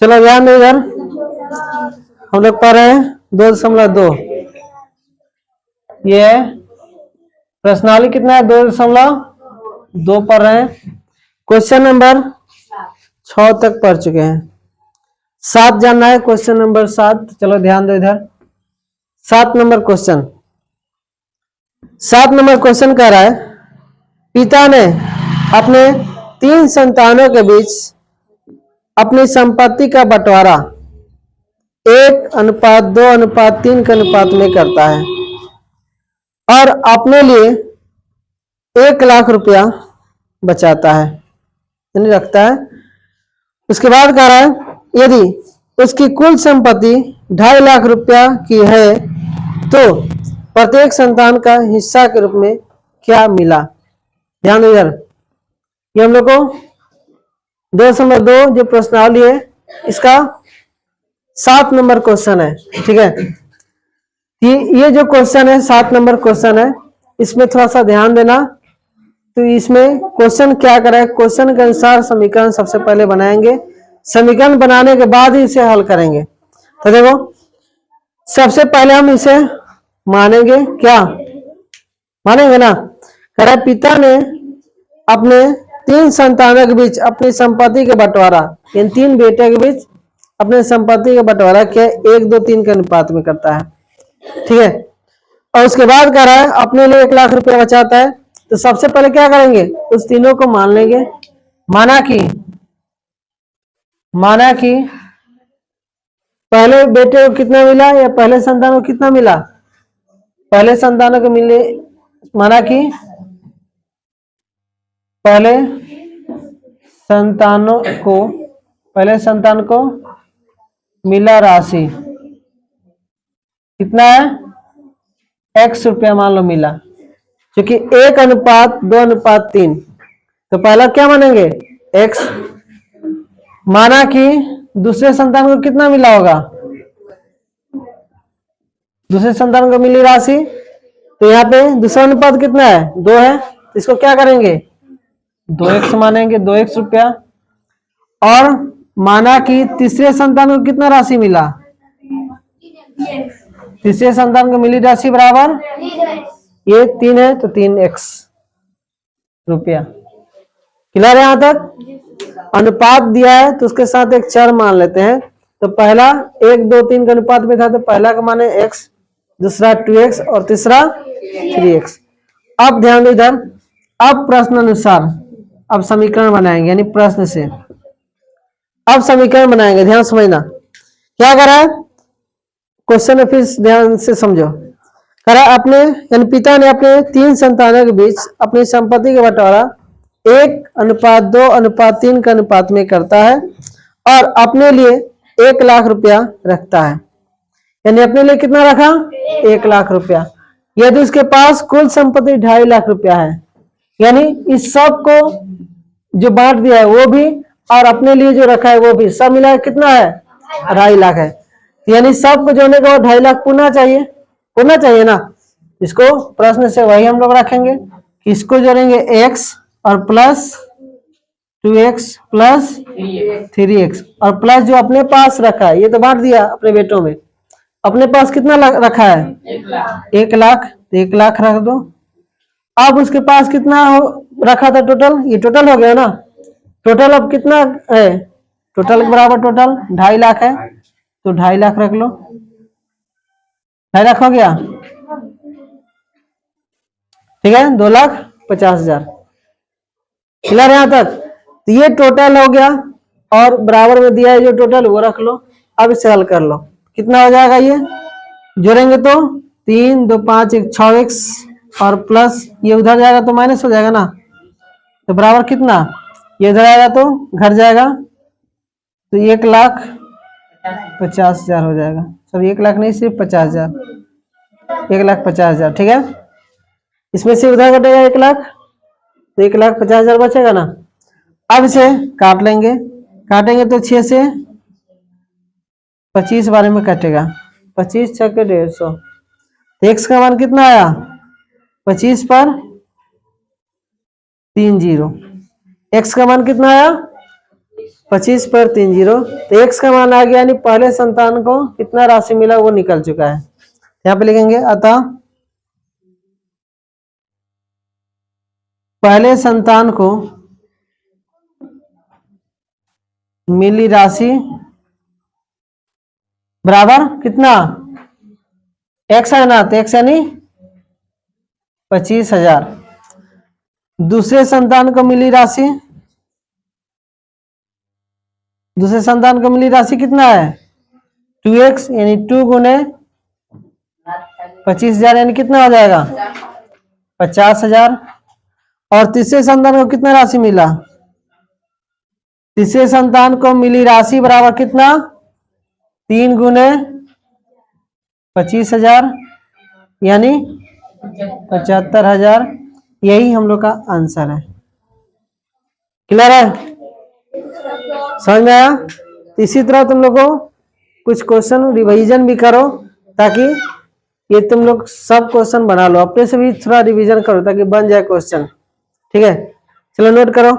चलो ध्यान दो इधर, हम लोग पढ़ रहे हैं 2.2। ये प्रश्नावली कितना है? 2.2 पढ़ रहे हैं। क्वेश्चन नंबर 6 तक पढ़ चुके हैं। 7 जानना है, क्वेश्चन नंबर 7। चलो ध्यान दो इधर, 7 नंबर क्वेश्चन। 7 नंबर क्वेश्चन कह रहा है, पिता ने अपने 3 संतानों के बीच अपनी संपत्ति का बंटवारा 1:2:3 के अनुपात में करता है और अपने लिए 1 लाख रुपया बचाता है, यानी रखता है। उसके बाद कह रहा है, यदि उसकी कुल संपत्ति 2.5 लाख रुपया की है तो प्रत्येक संतान का हिस्सा के रूप में क्या मिला? ध्यान दो इधर, ये हम लोग को 2.2 जो प्रश्नावली है इसका 7 नंबर क्वेश्चन है। ठीक है, ये जो क्वेश्चन है 7 नंबर क्वेश्चन है, इसमें थोड़ा सा ध्यान देना। तो इसमें क्वेश्चन क्या करें, क्वेश्चन के अनुसार समीकरण सबसे पहले बनाएंगे, समीकरण बनाने के बाद ही इसे हल करेंगे। तो देखो, सबसे पहले हम इसे मानेंगे, क्या मानेंगे ना? कह रहा है, पिता ने अपने 3 संतानों के बीच अपनी संपत्ति का बंटवारा, इन 3 बेटे के बीच अपने संपत्ति का बंटवारा क्या 1:2:3 के अनुपात में करता है। ठीक है, और उसके बाद कह रहा है अपने लिए 1 लाख रुपया बचाता है। तो सबसे पहले क्या करेंगे, उस तीनों को मान लेंगे। माना कि पहले बेटे को कितना मिला या पहले संतान को कितना मिला? पहले संतानों को मिले, माना कि पहले संतान को मिला राशि कितना है? x रुपया मान लो मिला, क्योंकि 1:2:3। तो पहला क्या मानेंगे? x। माना कि दूसरे संतान को कितना मिला होगा? दूसरे संतान को मिली राशि, तो यहाँ पे दूसरा अनुपात कितना है? 2 है। तो इसको क्या करेंगे? 2x मानेंगे, 2x रुपया। और माना कि तीसरे संतान को कितना राशि मिला? तीसरे संतान को मिली राशि बराबर ये 3 है, तो 3x रुपया। क्लियर है यहां तक? अनुपात दिया है तो उसके साथ एक चर मान लेते हैं। तो पहला 1:2:3 के अनुपात में था, तो पहला का माने x, दूसरा 2x और तीसरा 3x। अब ध्यान दो इधर, अब प्रश्न अनुसार अब समीकरण बनाएंगे, यानी प्रश्न से अब समीकरण बनाएंगे। ध्यान समझना क्या कर रहा है क्वेश्चन में, फिर ध्यान से समझो। कह रहा अपने यानी पिता ने अपने 3 संतानों के बीच अपनी संपत्ति का बंटवारा 1:2:3 के अनुपात में करता है और अपने लिए 1 लाख रुपया रखता है। यानी अपने लिए कितना रखा? 1 लाख रुपया। यदि उसके पास कुल संपत्ति 2.5 लाख रुपया है, यानी इस सब को जो बांट दिया है वो भी और अपने लिए जो रखा है वो भी, सब मिला कितना है? 2.5 लाख है। यानी सबको जोड़ने के बाद 2.5 लाख पूर्णा चाहिए ना। इसको प्रश्न से वही हम लोग रखेंगे, इसको जोड़ेंगे x और प्लस 2x प्लस 3x और प्लस जो अपने पास रखा है, ये तो बांट दिया अपने बेटों में। अपने पास कितना रखा है? 1 लाख। 1 लाख रख दो। अब उसके पास कितना रखा था टोटल? ये टोटल हो गया ना। टोटल अब कितना है? टोटल के बराबर टोटल 2.5 लाख है, तो 2.5 लाख रख लो। 2.5 लाख हो गया। ठीक है, 2,50,000। क्लियर यहां तक? तो ये टोटल हो गया और बराबर में दिया है जो टोटल वो रख लो। अब इसे हल कर लो, कितना हो जाएगा? ये जोड़ेंगे तो 3 2 5 1 6x और प्लस ये उधर जाएगा तो माइनस हो जाएगा ना, तो बराबर कितना? ये इधर आएगा तो घट जाएगा, तो 1,50,000 हो जाएगा। सॉरी 1 लाख नहीं, सिर्फ 50,000, 1,50,000। ठीक है, इसमें से उधर घटेगा 1 लाख, तो 1,50,000 बचेगा ना। अब इसे काट लेंगे, काटेंगे तो 6 से 25 बारे में कटेगा, 25 6 के 150। x का मान कितना आया? 25 पर 3 0। x का मान कितना आया 25 पर 3 जीरो, तो x का मान आ गया, यानी पहले संतान को कितना राशि मिला वो निकल चुका है। यहाँ पे लिखेंगे अतः पहले संतान को मिली राशि बराबर कितना x है ना, तो x यानी 25,000। दूसरे संतान को मिली राशि, दूसरे संतान को मिली राशि कितना है 2x, यानी 2 गुने 25,000 यानी कितना हो जाएगा 50,000। और तीसरे संतान को कितना राशि मिला, तीसरे संतान को मिली राशि बराबर कितना 3 गुने 25,000 यानी 75,000। यही हम लोग का आंसर है। क्लियर है, समझ में आया? इसी तरह तुम लोग को कुछ क्वेश्चन रिवीजन भी करो, ताकि ये तुम लोग सब क्वेश्चन बना लो, अपने से भी थोड़ा रिवीजन करो ताकि बन जाए क्वेश्चन। ठीक है, चलो नोट करो।